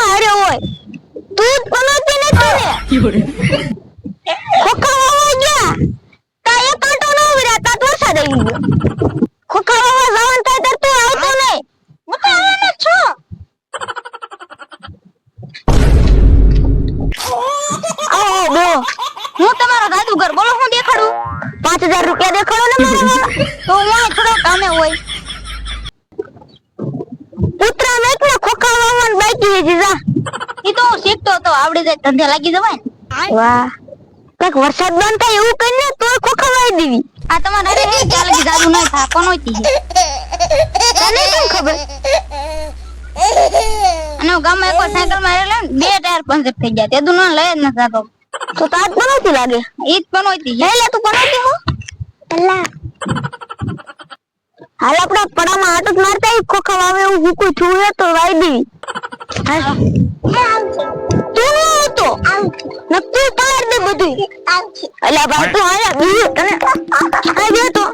હારે હોય તું જ પનોતી નથી ને ખોખા વાવા ગયા તા એક કાંટો ન વિરા તા વરસાદ આવી ગયો ખોખા વાવા જવાનું થાય તો તું આવતો નહીં હું તો આવવાનો છું આવો બો હું તમારો જાદુગર બોલો હું દેખાડું 5000 રૂપિયા દેખાડો ને મારા તો હું થોડો કામે હોય પુત્રા મેક ને ખોખા વાવન બાકી છે જા ઈ તો હું શીખતો તો આવડી જાય ધંધે લાગી જવાય વાહ કઈક વરસાદ બંધ થાય એવું કરીને તોય ખોખા વાવી દેવી આ તમારે અરે હે ચાલે જાદુ ન થાય પનોતી છે તને કેમ ખબર અને ગામમાં એક સાયકલ માં રેલે બે ટાયર પંચર થઈ ગયા તેદુ ન લઈ જ ન જાતો તો તાત પનોતી લાગે ઈ જ પનોતી છે લે તું પનોતી હું અલ્લા હાલ આપડા પડામાં આટક મારતા ખોખા વાવે એવું હુકુ છુએ તો વાઈ દેવી તું તો નક્કી પાર દે બધું અલ્યા ભાઈ તું આયા બીજું તને આ જો તો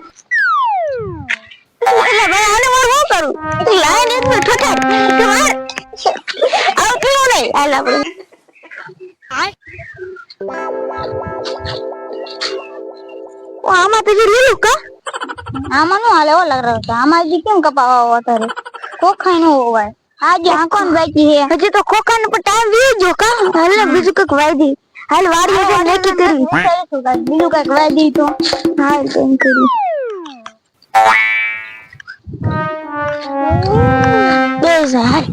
અલ્યા ભાઈ આને હું શું કરું તું લાઈન એક મિનિટ ઠઠાડ તું માર આવ કેવું નહીં હાલ આપણે આમાં તો લીલું કા આમાં નો હાલે ઓ લાગ રહ્યો આમાં જી કેમ કપાવા અત્યારે ખોખા નો હોય આજે આંકોન બાકી હે હજી તો ખોખા નો પર ટાઈમ વી જો કા હાલ બીજું કઈક વાઈ દે હાલ વાડી તો નક્કી કરી બીજું કઈક વાઈ દે તો હાલ તેમ કરી બેસ હાલ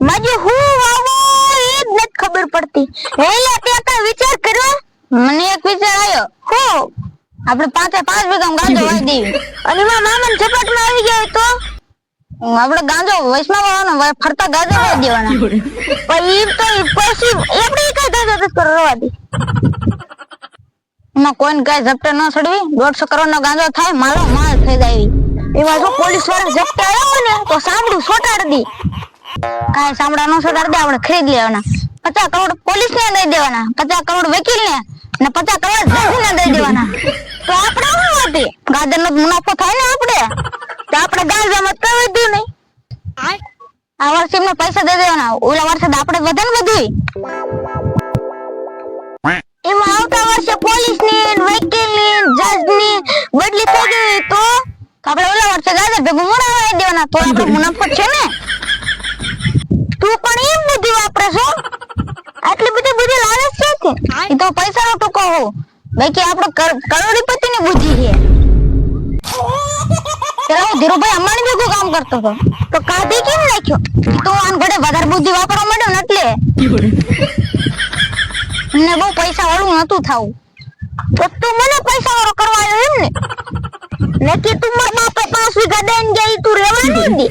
મજે હું વાવો એ જ નથી ખબર પડતી હેલા ત્યાં કા વિચાર કરો મને એક વિચાર આવ્યો હો આપણે 5 વીઘા ગાંજો વાવી દઈએ અને મામાને ઝપટમાં આવી જાય તો આપણે ગાંજો વૈષ્ણવ વાળાનો ફરતા ગાંજો વાવી દેવાના પણ ઈ તો પછી આપણે કઈ ગાંજો તો કરવા દે એમાં કોઈને કઈ ઝપટે ન છડવી 150 કરોડનો ગાંજો થાય મારો માલ થઈ જાય એમાં જો પોલીસ વાળા ઝપટે આવ્યો ને તો સાંભળું સોટાડ દી કાઈ સાંભળા નો સોટાડ દે આપણે ખરીદ લેવાના 50 કરોડ પોલીસ ને દઈ દેવાના 50 કરોડ વકીલ ને અને 50 કરોડ જજ ને દઈ દેવાના તો આપણે શું હતી ગાજર નો મુનાફો થાય ને આપણે તો આપણે ગાંજામાં કઈ વધ્યું નહીં આ વર્ષે એમને પૈસા દઈ દેવાના ઓલા વર્ષે આપણે વધે ને બધું એમાં આવતા વર્ષે પોલીસ ની વકીલ ની જજ ની બદલી થઈ ગઈ તો આપણે ઓલા વર્ષે ગાજર ભેગું મુનાફા દેવાના તો આપણે મુનાફો છે ને તું પણ એમ બુદ્ધિ વાપરે છો આટલી બધી લાલચ છે કે ઈ તો પૈસાનો ટુકો હો બાકી આપણો કરોડીપતિની બુદ્ધિ છે પેલા હું ધીરુભાઈ અંબાણી ભેગું કામ કરતો હતો તો કાઢી કેમ નાખ્યો તો આન ઘડે વધારે બુદ્ધિ વાપરવા માંડ્યો ને એટલે મને બહુ પૈસા વાળું નતું થાવું તો તું મને પૈસા વાળો કરવા આવ્યો એમ ને નક્કી તું મારા બાપે 5 વીઘા દઈને ગઈ તું રહેવા નહીં દે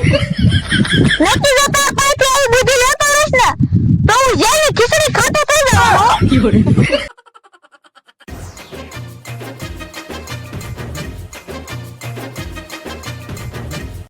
નક્કી જો તાર પાસેથી આવી બુદ્ધિ લેતો રહીશ ને તો હું જેવી ખીચડી ખાતો થઈ જવાનો